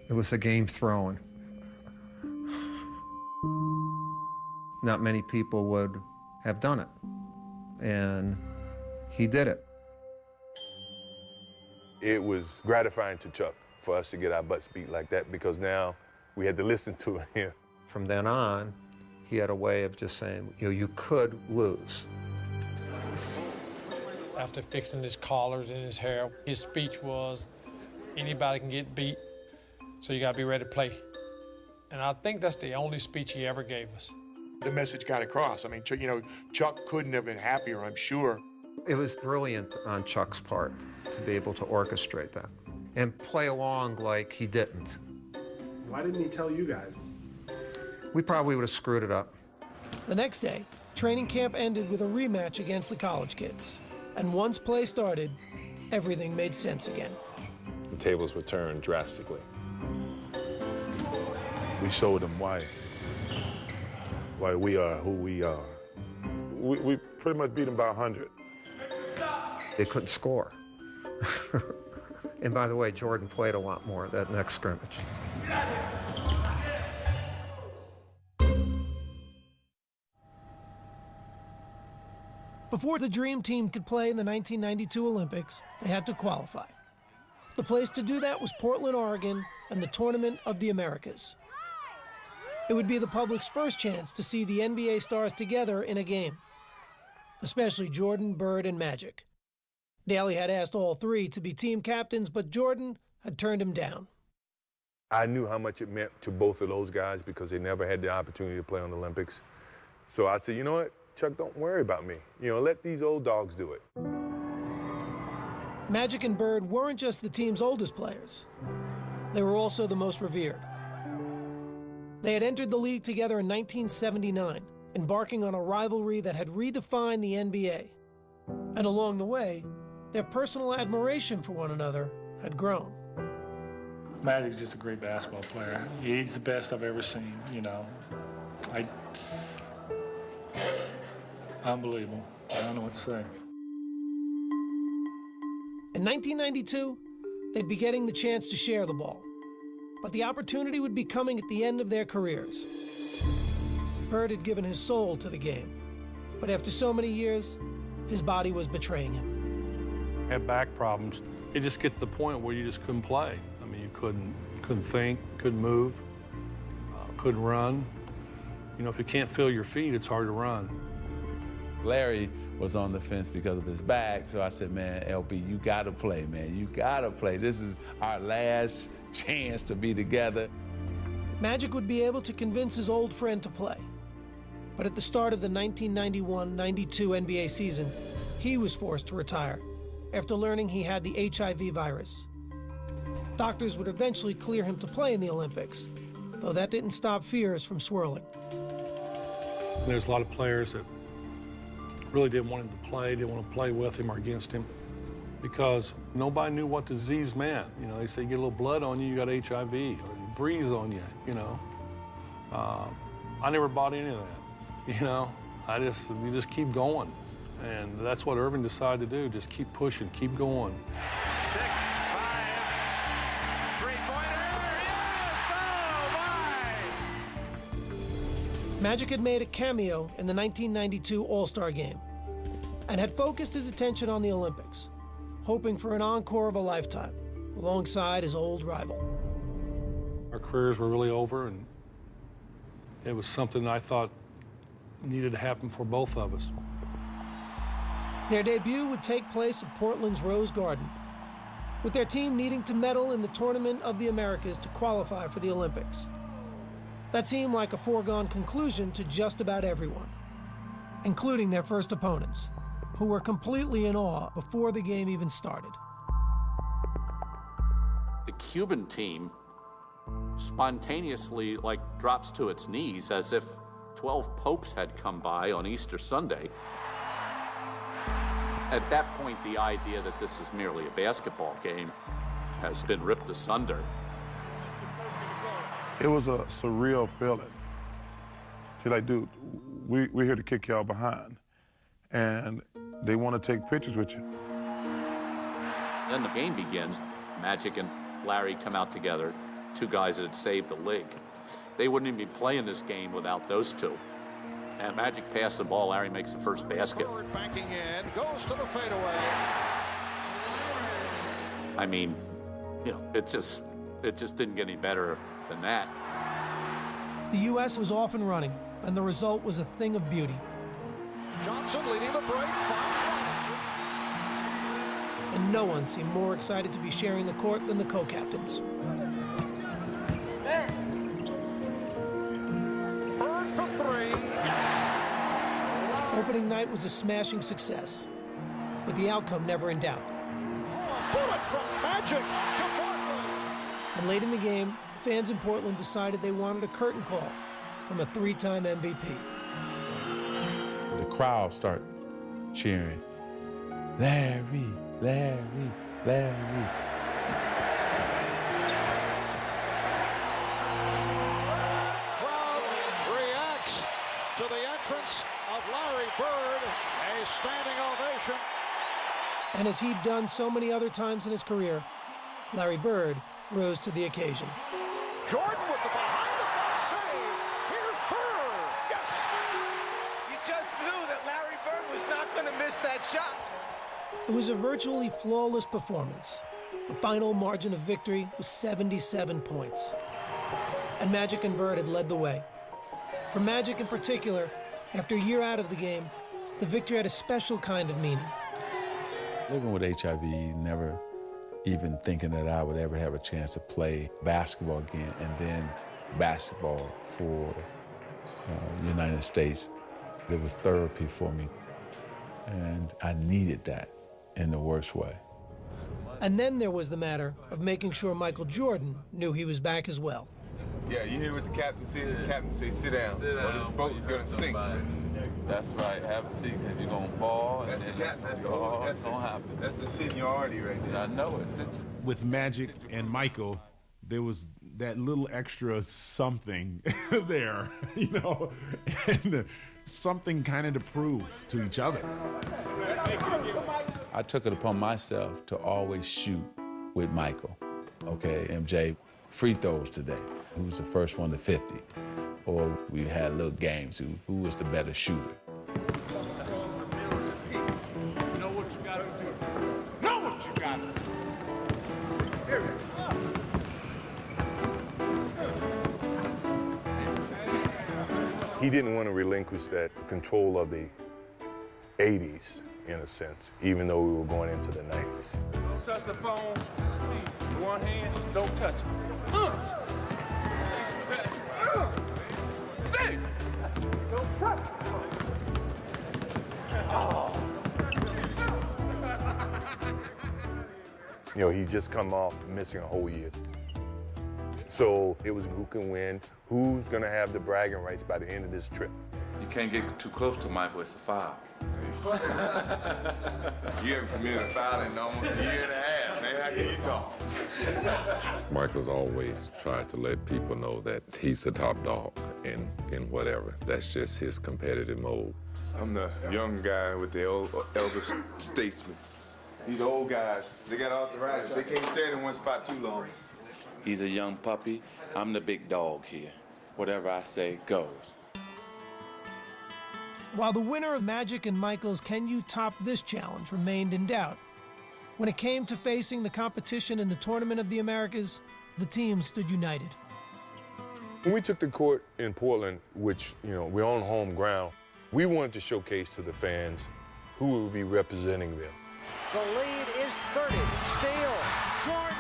It was a game thrown. Not many people would have done it, and he did it. It was gratifying to Chuck for us to get our butts beat like that, because now we had to listen to him. From then on, he had a way of just saying, you could lose. After fixing his collars and his hair, his speech was, anybody can get beat, so you gotta be ready to play. And I think that's the only speech he ever gave us. The message got across. I mean, Chuck couldn't have been happier, I'm sure. It was brilliant on Chuck's part to be able to orchestrate that and play along like he didn't. Why didn't he tell you guys? We probably would have screwed it up. The next day, training camp ended with a rematch against the college kids. And once play started, everything made sense again. The tables were turned drastically. We showed them why we are who we are. We pretty much beat them by 100. They couldn't score. And by the way, Jordan played a lot more that next scrimmage. Before the Dream Team could play in the 1992 Olympics, they had to qualify. The place to do that was Portland, Oregon, and the Tournament of the Americas. It would be the public's first chance to see the NBA stars together in a game, especially Jordan, Bird, and Magic. Daly had asked all three to be team captains, but Jordan had turned him down. I knew how much it meant to both of those guys because they never had the opportunity to play on the Olympics. So I said, you know what, Chuck, don't worry about me. Let these old dogs do it. Magic and Bird weren't just the team's oldest players. They were also the most revered. They had entered the league together in 1979, embarking on a rivalry that had redefined the NBA. And along the way, their personal admiration for one another had grown. Magic's just a great basketball player. He's the best I've ever seen, Unbelievable. I don't know what to say. In 1992, they'd be getting the chance to share the ball. But the opportunity would be coming at the end of their careers. Bird had given his soul to the game. But after so many years, his body was betraying him. Had back problems. It just get to the point where you just couldn't play. I mean, you couldn't think, couldn't move, couldn't run. If you can't feel your feet, it's hard to run. Larry was on the fence because of his back, so I said, man, LB, you gotta play, man. You gotta play. This is our last chance to be together. Magic would be able to convince his old friend to play. But at the start of the 1991-92 NBA season, he was forced to retire after learning he had the HIV virus. Doctors would eventually clear him to play in the Olympics, though that didn't stop fears from swirling. There's a lot of players that really didn't want him to play, didn't want to play with him or against him, because nobody knew what disease meant. They say you get a little blood on you, you got HIV, or you breathe on you, I never bought any of that, you just keep going. And that's what Irving decided to do, just keep pushing, keep going. 6-5, three-pointer, yes, oh my! Magic had made a cameo in the 1992 All-Star Game and had focused his attention on the Olympics, hoping for an encore of a lifetime alongside his old rival. Our careers were really over, and it was something I thought needed to happen for both of us. Their debut would take place at Portland's Rose Garden, with their team needing to medal in the Tournament of the Americas to qualify for the Olympics. That seemed like a foregone conclusion to just about everyone, including their first opponents, who were completely in awe before the game even started. The Cuban team spontaneously drops to its knees as if 12 popes had come by on Easter Sunday. At that point, the idea that this is merely a basketball game has been ripped asunder. It was a surreal feeling. She's like, dude, we're here to kick y'all behind. And they want to take pictures with you. Then the game begins. Magic and Larry come out together. two guys that had saved the league. They wouldn't even be playing this game without those two. And Magic passed the ball. Larry makes the first basket. Banking in, goes to the fadeaway. I mean, you know, it just didn't get any better than that. The U.S. was off and running, and the result was a thing of beauty. Johnson leading the break, finds Robinson. And no one seemed more excited to be sharing the court than the co-captains. Bird for three. Opening night was a smashing success, with the outcome never in doubt. Bullet from Magic to Portland. And late in the game, the fans in Portland decided they wanted a curtain call from a three-time MVP. The crowd start cheering, Larry, Larry, Larry. Crowd reacts to the entrance of Larry Bird, a standing ovation. And as he'd done so many other times in his career, Larry Bird rose to the occasion. Jordan with the behind-the-back save. Here's Bird. Yes. You just knew that Larry Bird was not going to miss that shot. It was a virtually flawless performance. The final margin of victory was 77 points. And Magic and Bird had led the way. For Magic in particular, after a year out of the game, the victory had a special kind of meaning. Living with HIV, never even thinking that I would ever have a chance to play basketball again, and then basketball for the United States. It was therapy for me, and I needed that in the worst way. And then there was the matter of making sure Michael Jordan knew he was back as well. Yeah, you hear what the captain said? The captain say, sit down, or this boat is gonna sink. That's right, have a seat, because you're gonna fall, and then that's gonna happen. That's a seniority right there. I know it. With Magic and Michael, there was that little extra something there, you know, and something kind of to prove to each other. I took it upon myself to always shoot with Michael. Okay, MJ, free throws today. Who was the first one to 50? Or we had little games, who was the better shooter? You know what you gotta do. Know what you gotta do. He didn't want to relinquish that control of the 80s, in a sense, even though we were going into the 90s. Don't touch the phone. One hand, don't touch it. Don't touch it. You know, he just come off missing a whole year. So it was who can win, who's gonna have the bragging rights by the end of this trip. You can't get too close to Michael, it's a foul. You haven't committed a foul in almost a year and a half, man. How can you talk? Michael's always tried to let people know that he's the top dog in whatever. That's just his competitive mode. I'm the young guy with the elder statesman. These old guys, they got arthritis. They can't stand in one spot too long. He's a young puppy. I'm the big dog here. Whatever I say goes. While the winner of Magic and Michael's "Can You Top This" challenge remained in doubt, when it came to facing the competition in the Tournament of the Americas, the team stood united. When we took the court in Portland, which, you know, we're on home ground, we wanted to showcase to the fans who would be representing them. The lead is 30. Steele. Jordan.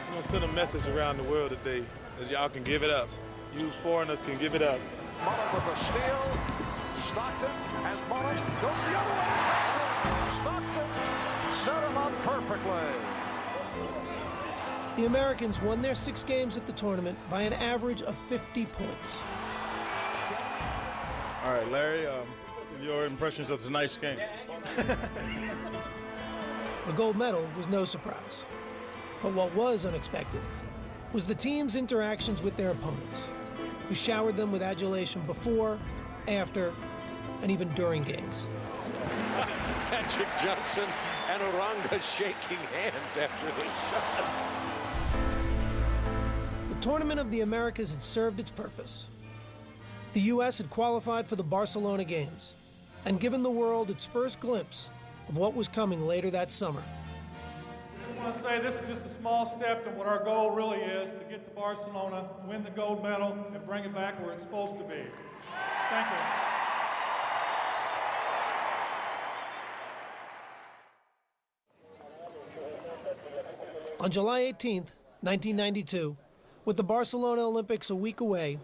I'm going to send a message around the world today that y'all can give it up. You foreigners can give it up. Mullen with the steal. Stockton has Mullen. Goes the other way. Stockton set him up perfectly. The Americans won their 6 games at the tournament by an average of 50 points. All right, Larry, your impressions of tonight's game. The gold medal was no surprise. But what was unexpected was the team's interactions with their opponents, who showered them with adulation before, after, and even during games. Magic Johnson and Uranga shaking hands after the shot. The Tournament of the Americas had served its purpose. The U.S. had qualified for the Barcelona Games and given the world its first glimpse of what was coming later that summer. I want to say this is just a small step to what our goal really is, to get to Barcelona, win the gold medal, and bring it back where it's supposed to be. Thank you. On July 18th, 1992, with the Barcelona Olympics a week away,